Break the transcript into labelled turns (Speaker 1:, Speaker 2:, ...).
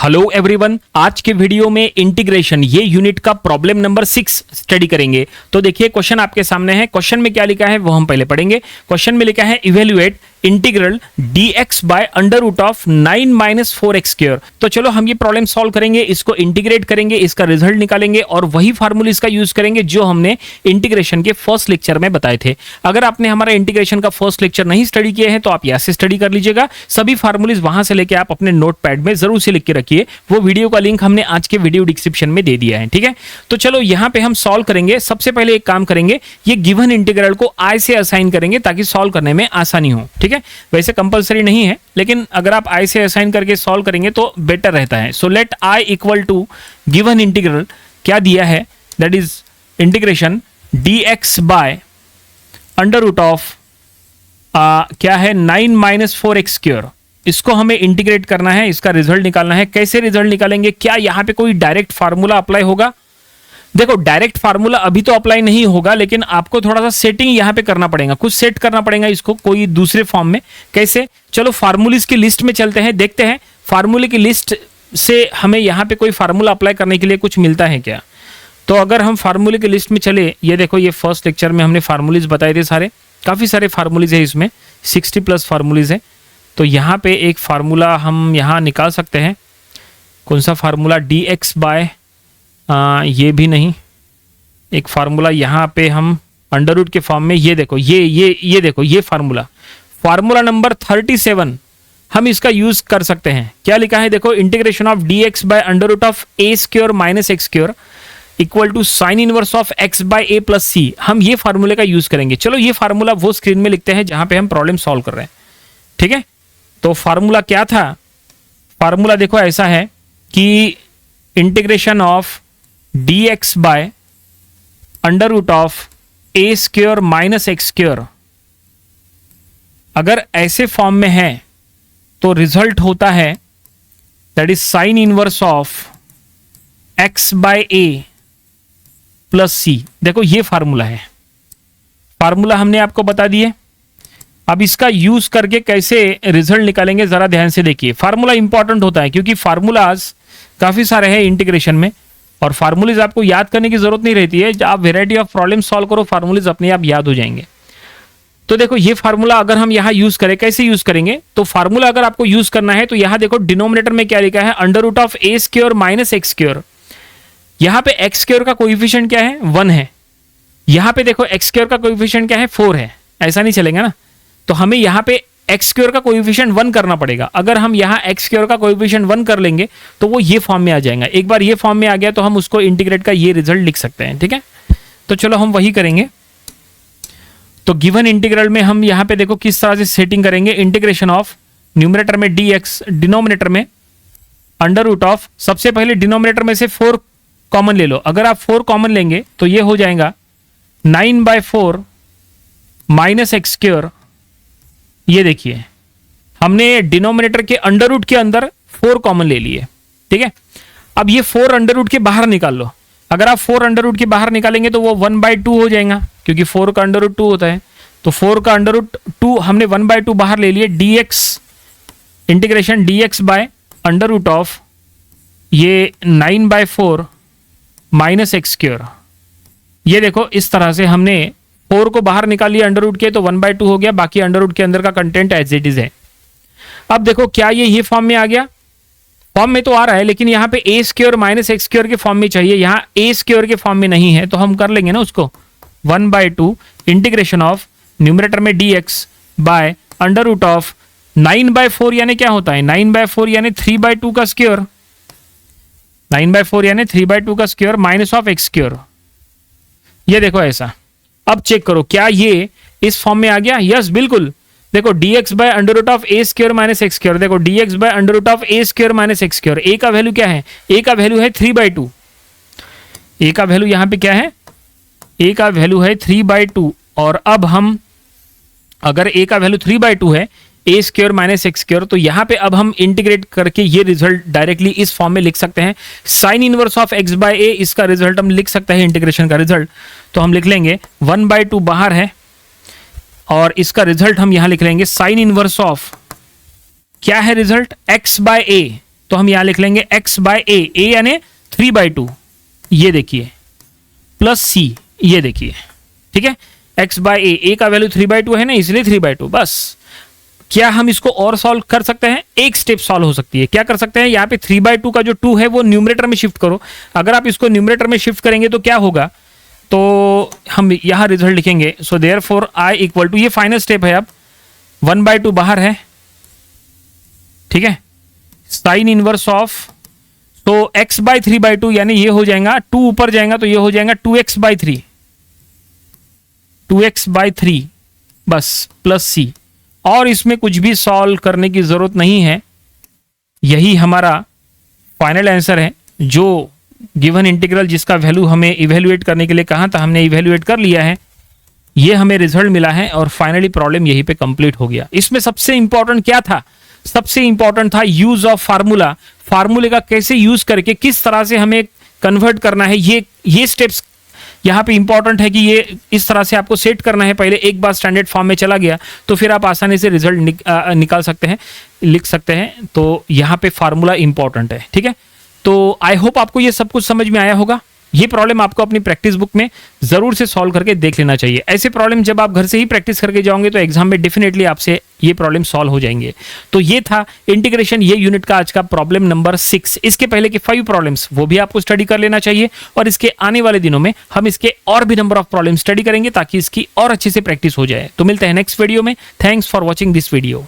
Speaker 1: Hello everyone, आज के video में इंटीग्रेशन ये यूनिट का प्रॉब्लम नंबर 6 स्टडी करेंगे। तो देखिए क्वेश्चन आपके सामने है। क्वेश्चन में क्या लिखा है वो हम पहले पढ़ेंगे। क्वेश्चन में लिखा है evaluate integral dx by under root of 9 minus 4x square. तो चलो हम ये प्रॉब्लम सॉल्व करेंगे, इसको इंटीग्रेट करेंगे, इसका रिजल्ट निकालेंगे और वही फार्मूला इसका यूज करेंगे जो हमने इंटीग्रेशन के फर्स्ट लेक्चर में बताए थे। अगर आपने हमारा इंटीग्रेशन का फर्स्ट लेक्चर नहीं स्टडी किए हैं तो आप यहाँ से स्टडी कर लीजिएगा। सभी फार्मूलेज वहां से लेके आप अपने नोट पैड में जरूर से लिख के रखिए। वो वीडियो का लिंक हमने आज के वीडियो डिस्क्रिप्शन में दे दिया है, ठीक है। तो चलो यहाँ पे हम सॉल्व करेंगे। सबसे पहले एक काम करेंगे, ये गिवन इंटीग्रल को आई से असाइन करेंगे ताकि सॉल्व करने में आसानी हो, ठीक है। वैसे कंपलसरी नहीं है, लेकिन अगर आप आई से असाइन करके सॉल्व करेंगे तो बेटर रहता है। So let I equal to given integral क्या दिया है, that is integration dx by under root of क्या है 9 माइनस 4x स्क्वायर। इसको हमें इंटीग्रेट करना है, इसका रिजल्ट निकालना है। कैसे रिजल्ट निकालेंगे? क्या यहां पे कोई डायरेक्ट फार्मूला अप्लाई होगा? देखो डायरेक्ट फार्मूला अभी तो अप्लाई नहीं होगा, लेकिन आपको थोड़ा सा सेटिंग यहां पे करना पड़ेगा, कुछ सेट करना पड़ेगा इसको कोई दूसरे फॉर्म में। कैसे? चलो फार्मूलीज की लिस्ट में चलते हैं, देखते हैं फार्मूले की लिस्ट से हमें यहां पे कोई फार्मूला अप्लाई करने के लिए कुछ मिलता है क्या। तो अगर हम फार्मूले की लिस्ट में चले, ये देखो ये फर्स्ट लेक्चर में हमने फार्मूलीज बताए थे सारे, काफी सारे फार्मूलीज है इसमें, 60+ फार्मूलीज है। तो यहाँ पे एक फार्मूला हम यहाँ निकाल सकते हैं। कौन सा फार्मूला? dx बाय ये भी नहीं, एक फार्मूला यहाँ पे हम अंडर रूट के फॉर्म में, ये देखो ये देखो ये फार्मूला नंबर 37 हम इसका यूज कर सकते हैं। क्या लिखा है देखो, integration of dx by under root of a square minus x square equal to sine inverse of x by a plus C. हम ये फार्मूले का यूज करेंगे। चलो ये फार्मूला वो स्क्रीन में लिखते हैं जहां पे हम प्रॉब्लम सॉल्व कर रहे हैं, ठीक है। तो फार्मूला क्या था? फार्मूला देखो ऐसा है कि integration of dx by under root of a square minus x square, अगर ऐसे फॉर्म में है तो रिजल्ट होता है that is sine inverse of x by a plus C. देखो ये फार्मूला है, फार्मूला हमने आपको बता दिए। अब इसका यूज करके कैसे रिजल्ट निकालेंगे जरा ध्यान से देखिए। फार्मूला इंपॉर्टेंट होता है क्योंकि फार्मूलाज काफी सारे हैं इंटीग्रेशन में, और फार्मूलेज आपको याद करने की जरूरत नहीं रहती है। आप वेराइटी ऑफ प्रॉब्लम सॉल्व करो, फार्मूलेज अपने आप याद हो जाएंगे। तो देखो ये फार्मूला अगर हम यहाँ यूज करें, कैसे यूज करेंगे? तो फार्मूला अगर आपको यूज करना है तो यहाँ देखो डिनोमिनेटर में क्या लिखा है, under root of a square minus x square. यहाँ पे x स्क्वायर का कोएफिशिएंट क्या है? 1 है। यहाँ पे देखो x स्क्वायर का कोएफिशिएंट क्या है? 4 है। ऐसा नहीं चलेगा ना, तो हमें यहाँ पे x स्क्वायर का कोएफिशिएंट 1 करना पड़ेगा। अगर हम यहाँ x स्क्वायर का कोएफिशिएंट 1 कर लेंगे तो वो ये फॉर्म में आ जाएगा। एक बार ये फॉर्म में आ गया तो हम उसको इंटीग्रेट का ये रिजल्ट लिख सकते हैं, ठीक है। तो चलो हम वही करेंगे। तो गिवन इंटीग्रल में हम यहाँ पे देखो किस तरह से सेटिंग करेंगे। इंटीग्रेशन ऑफ न्यूमरेटर में dx, डिनोमिनेटर में अंडर रूट ऑफ, सबसे पहले डिनोमिनेटर में से 4 कॉमन ले लो। अगर आप 4 कॉमन लेंगे तो ये हो जाएगा 9 बाय 4 माइनस x स्क्वायर। ये देखिए हमने डिनोमिनेटर के अंडर रूट के अंदर 4 कॉमन ले लिए, ठीक है। अब ये 4 अंडर रूट के बाहर निकाल लो। अगर आप 4 अंडर रूट के बाहर निकालेंगे तो वो 1/2 हो जाएगा, क्योंकि 4 का अंडर रूट 2 होता है। तो 4 का अंडर रूट 2 हमने 1/2 बाहर ले लिए। dx integration dx by under root of ये 9 बाय 4 माइनस x स्क्वायर। ये देखो इस तरह से हमने 4 को बाहर निकाल लिया अंडर रूट के, तो 1/2 हो गया। बाकी अंडर रूट के अंदर का कंटेंट एज इट इज है। अब देखो क्या ये फॉर्म में आ गया? फॉर्म में तो आ रहा है, लेकिन यहाँ पे a square minus x square के फॉर्म में चाहिए। यहाँ a स्क्वायर के फॉर्म में नहीं है, तो हम कर लेंगे ना उसको 1/2 इंटीग्रेशन ऑफ न्यूमरेटर में dx by under root of 9/4 यानी क्या होता है? 9/4 यानी 3/2 का स्क्वायर। 9/4 यानी 3/2 का square minus of x square. ये देखो ऐसा। अब चेक करो क्या ये इस फॉर्म में आ गया? यस बिल्कुल। देखो dx by under root of a square minus x square. देखो dx by under root of a square minus x square. a का वैल्यू क्या है? a का वैल्यू है 3/2। a का वैल्यू यहाँ पे क्या है? a का वैल्यू है 3/2। और अब हम अगर a का वैल्यू 3/2 है, a square minus x square, तो यहाँ पे अब हम इंटीग्रेट करके ये रिजल्ट डायरेक्टली इस फॉर्म में लिख सकते हैं। Sine inverse of x by a, इसका रिजल्ट हम लिख सकते हैं इंटीग्रेशन का रिजल्ट। तो हम लिख लेंगे 1/2 बाहर है और इसका रिजल्ट हम यहां लिख लेंगे साइन इनवर्स ऑफ, क्या है रिजल्ट? x by a। तो हम यहां लिख लेंगे x बाय ए यानी 3/2, ये देखिए, प्लस सी, ये देखिए, ठीक है। x बाय ए का वैल्यू 3/2 है ना, इसलिए 3/2। बस क्या हम इसको और सॉल्व कर सकते हैं? एक स्टेप सॉल्व हो सकती है। क्या कर सकते हैं? यहाँ पे 3/2 का जो 2 है वो न्यूमरेटर में शिफ्ट करो। अगर आप इसको न्यूमरेटर में शिफ्ट करेंगे तो क्या होगा, तो हम यहां रिजल्ट लिखेंगे। So therefore i equal to, ये फाइनल स्टेप है, अब 1/2 बाहर है, ठीक है, साइन इनवर्स ऑफ, तो x बाय 3/2 यानी ये हो जाएगा, 2 ऊपर जाएगा तो ये हो जाएगा 2x/3, 2x/3, बस प्लस सी। और इसमें कुछ भी सॉल्व करने की जरूरत नहीं है, यही हमारा फाइनल आंसर है। जो गिवन इंटीग्रल जिसका वैल्यू हमें इवेल्युएट करने के लिए कहा था, हमने इवेल्युएट कर लिया है, ये हमें रिजल्ट मिला है और फाइनली प्रॉब्लम यहीं पे कंप्लीट हो गया। इसमें सबसे इंपॉर्टेंट क्या था? सबसे इंपॉर्टेंट था यूज ऑफ फार्मूला। फार्मूले का कैसे यूज करके किस तरह से हमें कन्वर्ट करना है, ये स्टेप्स यहाँ पे इंपॉर्टेंट है कि ये इस तरह से आपको सेट करना है पहले। एक बार स्टैंडर्ड फॉर्म में चला गया तो फिर आप आसानी से रिजल्ट निकाल सकते हैं, लिख सकते हैं। तो यहाँ पे फार्मूला इंपॉर्टेंट है, ठीक है। तो आई होप आपको ये सब कुछ समझ में आया होगा। ये प्रॉब्लम आपको अपनी प्रैक्टिस बुक में जरूर से सॉल्व करके देख लेना चाहिए। ऐसे प्रॉब्लम जब आप घर से ही प्रैक्टिस करके जाओगे तो एग्जाम में डेफिनेटली आपसे ये प्रॉब्लम सॉल्व हो जाएंगे। तो ये था इंटीग्रेशन, ये यूनिट का आज का प्रॉब्लम नंबर 6। इसके पहले के 5 प्रॉब्लम्स वो भी आपको स्टडी कर लेना चाहिए और इसके आने वाले दिनों में हम इसके और भी नंबर ऑफ प्रॉब्लम स्टडी करेंगे ताकि इसकी और अच्छे से प्रैक्टिस हो जाए। तो मिलते हैं नेक्स्ट वीडियो में। Thanks for watching this video.